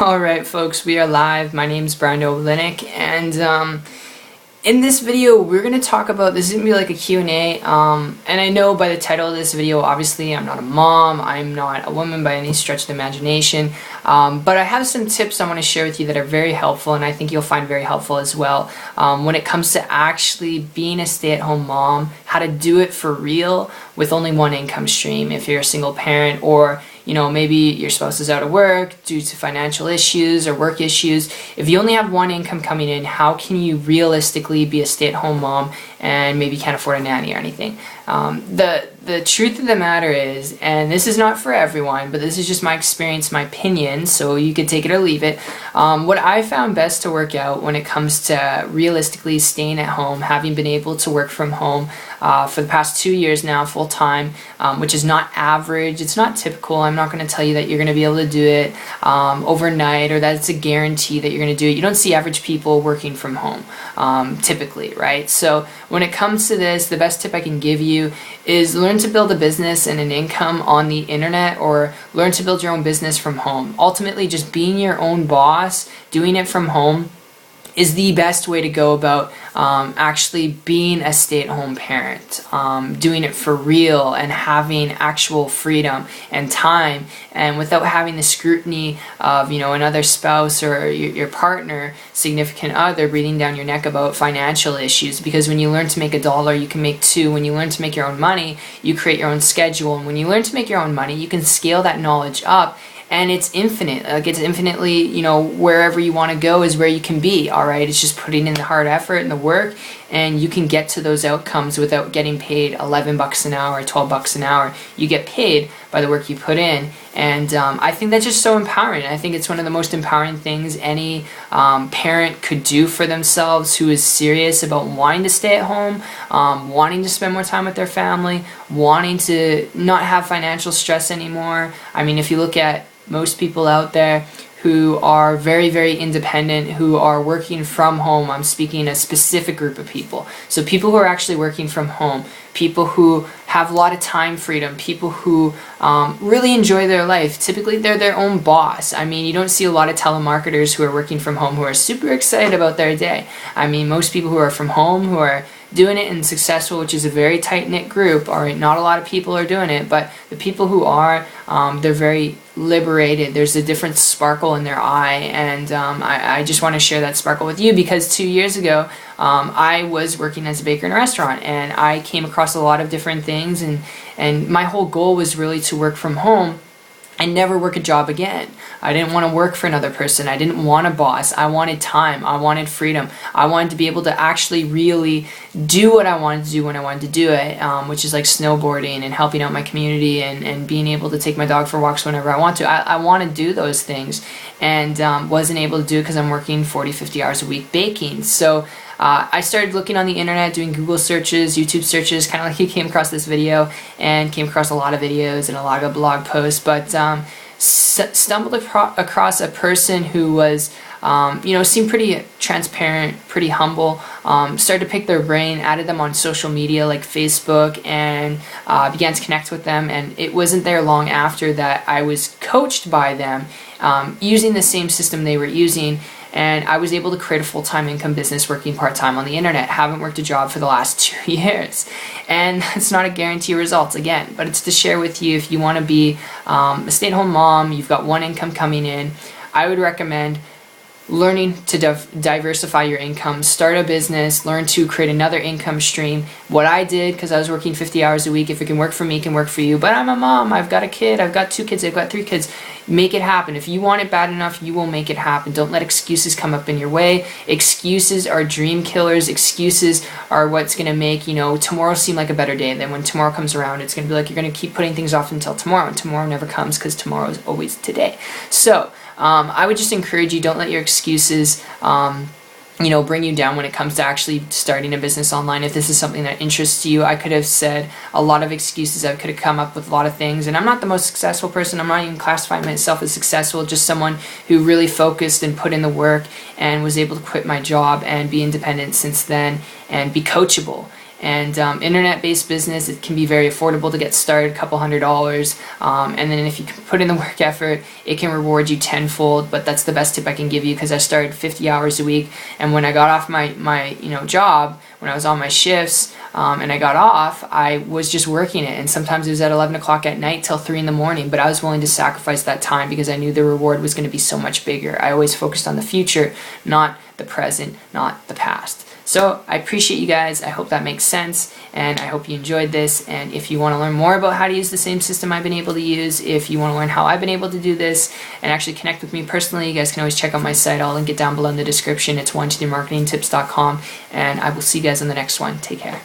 Alright folks, we are live. My name is Brian Oblinik, and in this video we're going to talk about, this is going to be like a Q&A, and I know by the title of this video, obviously I'm not a mom, I'm not a woman by any stretch of the imagination, but I have some tips I want to share with you that are very helpful, and I think you'll find very helpful as well, when it comes to actually being a stay-at-home mom, how to do it for real with only one income stream if you're a single parent, or maybe your spouse is out of work due to financial issues or work issues. If you only have one income coming in, how can you realistically be a stay-at-home mom and maybe can't afford a nanny or anything? The truth of the matter is, and this is not for everyone, but this is just my experience, my opinion, so you can take it or leave it. What I found best to work out when it comes to realistically staying at home, having been able to work from home for the past 2 years now full-time, which is not average, it's not typical. I'm not going to tell you that you're going to be able to do it overnight or that it's a guarantee that you're going to do it. You don't see average people working from home typically, right? So when it comes to this, the best tip I can give you is learn to build a business and an income on the internet, or learn to build your own business from home. Ultimately, just being your own boss, doing it from home, is the best way to go about actually being a stay-at-home parent, doing it for real and having actual freedom and time, and without having the scrutiny of another spouse or your partner, significant other breathing down your neck about financial issues. Because when you learn to make $1, you can make $2. When you learn to make your own money, you create your own schedule, and when you learn to make your own money, you can scale that knowledge up. And it's infinite. Like, it's infinitely, wherever you want to go is where you can be, all right? It's just putting in the hard effort and the work, and you can get to those outcomes without getting paid $11 an hour, $12 an hour. You get paid by the work you put in, and I think that's just so empowering. I think it's one of the most empowering things any parent could do for themselves who is serious about wanting to stay at home, wanting to spend more time with their family, wanting to not have financial stress anymore. I mean, if you look at most people out there who are very, very independent, who are working from home, I'm speaking a specific group of people. So people who are actually working from home, people who have a lot of time freedom, people who really enjoy their life. Typically, they're their own boss. I mean, you don't see a lot of telemarketers who are working from home who are super excited about their day. I mean, most people who are from home, who are doing it and successful, which is a very tight-knit group, all right, not a lot of people are doing it, but the people who are, they're very liberated. There's a different sparkle in their eye, and I just want to share that sparkle with you, because 2 years ago, I was working as a baker in a restaurant, and I came across a lot of different things, and my whole goal was really to work from home and never work a job again. I didn't want to work for another person. I didn't want a boss. I wanted time. I wanted freedom. I wanted to be able to actually really do what I wanted to do when I wanted to do it, which is like snowboarding and helping out my community, and being able to take my dog for walks whenever I want to. I want to do those things, and wasn't able to do it because I'm working 40, 50 hours a week baking. So I started looking on the internet, doing Google searches, YouTube searches, kind of like you came across this video, and came across a lot of videos and a lot of blog posts, but stumbled across a person who was, seemed pretty transparent, pretty humble, started to pick their brain, added them on social media like Facebook, and began to connect with them, and it wasn't there long after that I was coached by them, using the same system they were using, and I was able to create a full-time income business working part-time on the internet. Haven't worked a job for the last 2 years. And it's not a guarantee of results, again, but it's to share with you if you want to be a stay-at-home mom, you've got one income coming in, I would recommend learning to diversify your income, start a business, learn to create another income stream. What I did, because I was working 50 hours a week, if it can work for me, it can work for you. But I'm a mom, I've got a kid, I've got 2 kids, I've got 3 kids. Make it happen. If you want it bad enough, you will make it happen. Don't let excuses come up in your way. Excuses are dream killers. Excuses are what's going to make, tomorrow seem like a better day. Then when tomorrow comes around, it's going to be like you're going to keep putting things off until tomorrow, and tomorrow never comes, because tomorrow is always today. So I would just encourage you, don't let your excuses bring you down when it comes to actually starting a business online. If this is something that interests you, I could have said a lot of excuses. I could have come up with a lot of things, and I'm not the most successful person. I'm not even classifying myself as successful, just someone who really focused and put in the work and was able to quit my job and be independent since then and be coachable. And internet-based business, it can be very affordable to get started, a couple $100s, and then if you can put in the work effort, it can reward you tenfold. But that's the best tip I can give you, because I started 50 hours a week, and when I got off my job, when I was on my shifts, and I got off, I was just working it, and sometimes it was at 11 o'clock at night till 3 in the morning, but I was willing to sacrifice that time because I knew the reward was going to be so much bigger. I always focused on the future, not the present, not the past. So I appreciate you guys. I hope that makes sense, and I hope you enjoyed this. And if you want to learn more about how to use the same system I've been able to use, if you want to learn how I've been able to do this and actually connect with me personally, you guys can always check out my site. I'll link it down below in the description. It's 123marketingtips.com, and I will see you guys in the next one. Take care.